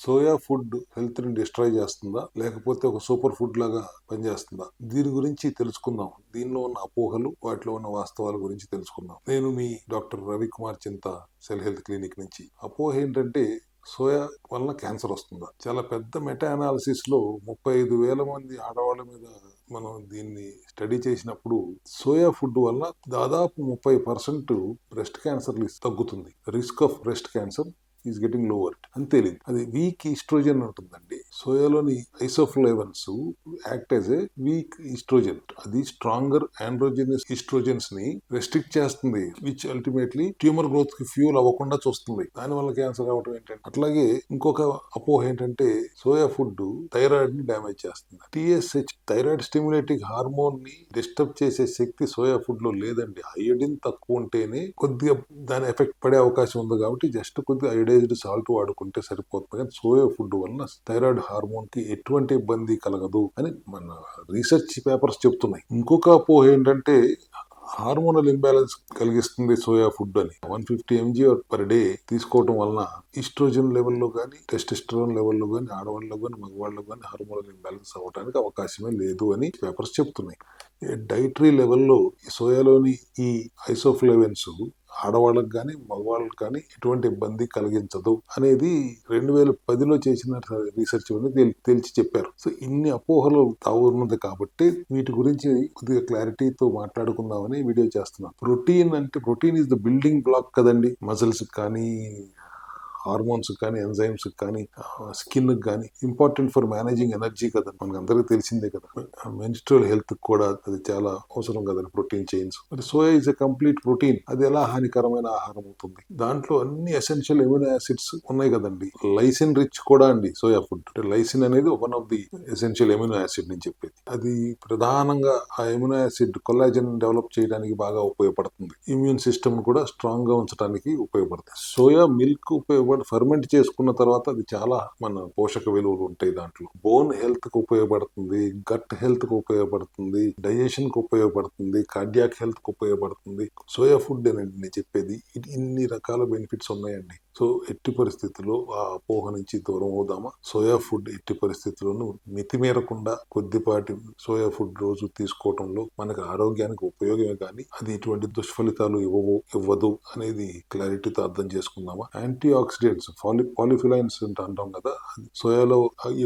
Soya food health ని destroy చేస్తుందా లేకపోతే ఒక సూపర్ ఫుడ్ లాగా పనిచేస్తుందా? దీని గురించి తెలుసుకుందాం. దీనిలో ఉన్న అపోహలు, వాటిలో ఉన్న వాస్తవాల గురించి తెలుసుకుందాం. నేను మీ డాక్టర్ రవికుమార్ చింత, సెల్ హెల్త్ క్లినిక్ నుంచి. అపోహ ఏంటంటే సోయా వలన క్యాన్సర్ వస్తుందా? చాలా పెద్ద మెటా అనాలిసిస్ లో 35,000 మంది ఆడవాళ్ళ మీద మనం దీన్ని స్టడీ చేసినప్పుడు సోయా ఫుడ్ వల్ల దాదాపు 30% బ్రెస్ట్ క్యాన్సర్ తగ్గుతుంది. Risk of breast cancer is getting lower అని తేలింది. అది వీక్ ఈస్ట్రోజన్ ఉంటుందండి. సోయాలోని isoflavones act as a weak oestrogen. అది స్ట్రాంగర్ ఆండ్రోజెనస్ ఈస్ట్రోజన్స్ ని రెస్ట్రిక్ట్ చేస్తుంది, విచ్ అల్టిమేట్లీ ట్యూమర్ గ్రోత్ కి ఫ్యూల్ అవ్వకుండా చూస్తుంది. దానివల్ల క్యాన్సర్ రావడం ఏంటంటే. అట్లాగే ఇంకొక అపోహ ఏంటంటే సోయా ఫుడ్ థైరాయిడ్ ని డ్యామేజ్ చేస్తుంది. టిఎస్హెచ్ థైరాయిడ్ స్టిమ్యులేటింగ్ హార్మోన్ ని డిస్టర్బ్ చేసే శక్తి సోయా ఫుడ్ లో లేదండి. అయోడిన్ తక్కువ ఉంటేనే కొద్దిగా దాని ఎఫెక్ట్ పడే అవకాశం ఉంది. కాబట్టి జస్ట్ కొద్దిగా అయోడైజ్డ్ సాల్ట్ వాడుకుంటే సరిపోతుంది. కానీ సోయా ఫుడ్ వలన థైరాయిడ్ హార్మోన్ కి ఎటువంటి ఇబ్బంది కలగదు అని మన రీసెర్చ్ పేపర్స్ చెప్తున్నాయి. ఇంకొక అపోహ ఏంటంటే హార్మోనల్ ఇంబ్యాలెన్స్ కలిగిస్తుంది సోయా ఫుడ్ అని. 150 mg పర్ డే తీసుకోవడం వలన ఈస్ట్రోజన్ లెవెల్లో కానీ టెస్టోస్టెరాన్ లెవెల్లో కానీ ఆడవాళ్ళలో కానీ మగవాళ్ళలో కానీ హార్మోనల్ ఇంబ్యాలెన్స్ అవ్వడానికి అవకాశమే లేదు అని పేపర్స్ చెప్తున్నాయి. డైటరీ లెవెల్లో సోయాలోని ఈ ఐసోఫ్లేవెన్స్ ఆడవాళ్ళకి కానీ మగవాళ్ళకి కానీ ఎటువంటి ఇబ్బంది కలిగించదు అనేది 2010లో చేసిన రీసెర్చ్ తేల్చి చెప్పారు. సో ఇన్ని అపోహలు తావున్నది కాబట్టి వీటి గురించి కొద్దిగా క్లారిటీతో మాట్లాడుకుందామని వీడియో చేస్తున్నాను. Protein is the building block కదండి. మజిల్స్ కానీ, హార్మోన్స్ కానీ, ఎంజైమ్స్ కానీ, స్కిన్ కానీ ఇంపార్టెంట్ ఫర్ మేనేజింగ్ ఎనర్జీ కదా. మనకు అందరికీ తెలిసిందే కదా. మెన్స్ట్రువల్ హెల్త్ కూడా అది చాలా అవసరం కదండి, ప్రోటీన్ చైన్స్. మరి soya is a complete protein. అది ఎలా హానికరమైన ఆహారం అవుతుంది? దాంట్లో అన్ని ఎసెన్షియల్ ఎమినో యాసిడ్స్ ఉన్నాయి కదండి. లైసిన్ రిచ్ కూడా అండి సోయా ఫుడ్. లైసిన్ అనేది one of the essential amino acid అని చెప్పేది. అది ప్రధానంగా ఆ ఎమినో యాసిడ్ కొల్లాజన్ డెవలప్ చేయడానికి బాగా ఉపయోగపడుతుంది. ఇమ్యూన్ సిస్టమ్ కూడా స్ట్రాంగ్ గా ఉంచడానికి ఉపయోగపడుతుంది. సోయా మిల్క్ ఫర్మెంట్ చేసుకున్న తర్వాత అది చాలా మన పోషక విలువలు ఉంటాయి దాంట్లో. బోన్ హెల్త్ కు ఉపయోగపడుతుంది, గట్ హెల్త్ కు ఉపయోగపడుతుంది, డైజెషన్ కు ఉపయోగపడుతుంది, కార్డియాక్ హెల్త్ కు ఉపయోగపడుతుంది. సోయా ఫుడ్ అనండి నేను చెప్పేది. ఇన్ని రకాల బెనిఫిట్స్ ఉన్నాయండి. సో ఎట్టి పరిస్థితుల్లో ఆ అపోహ నుంచి దూరం అవుదామా? సోయా ఫుడ్ ఎట్టి పరిస్థితుల్లోనూ మితిమీరకుండా కొద్దిపాటి సోయా ఫుడ్ రోజు తీసుకోవటంలో మనకు ఆరోగ్యానికి ఉపయోగమే కానీ అది ఎటువంటి దుష్ఫలితాలు ఇవ్వదు అనేది క్లారిటీతో అర్థం చేసుకుందామా? యాంటీ ఆక్సిడెంట్స్, పాలిఫిలైన్స్ అంటాం కదా, సోయాలో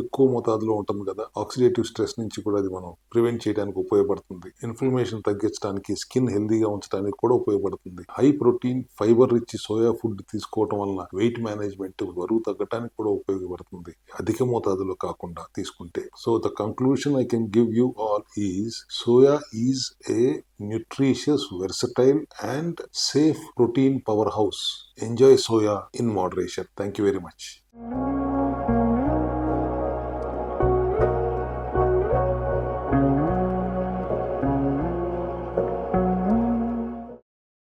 ఎక్కువ మోతాదులో ఉంటుంది కదా. ఆక్సిడేటివ్ స్ట్రెస్ నుంచి కూడా అది మనం ప్రివెంట్ చేయడానికి ఉపయోగపడుతుంది. ఇన్ఫ్లమేషన్ తగ్గించడానికి, స్కిన్ హెల్దీగా ఉంచడానికి కూడా ఉపయోగపడుతుంది. High protein, fibre rich soya food తీసుకోవటం వలన వెయిట్ మేనేజ్మెంట్, బరువు తగ్గడానికి కూడా ఉపయోగపడుతుంది, అధిక మోతాదులో కాకుండా తీసుకుంటే. So the conclusion I can give you all is soya is a nutritious, versatile and safe protein powerhouse. Enjoy soya in moderation. Thank you very much.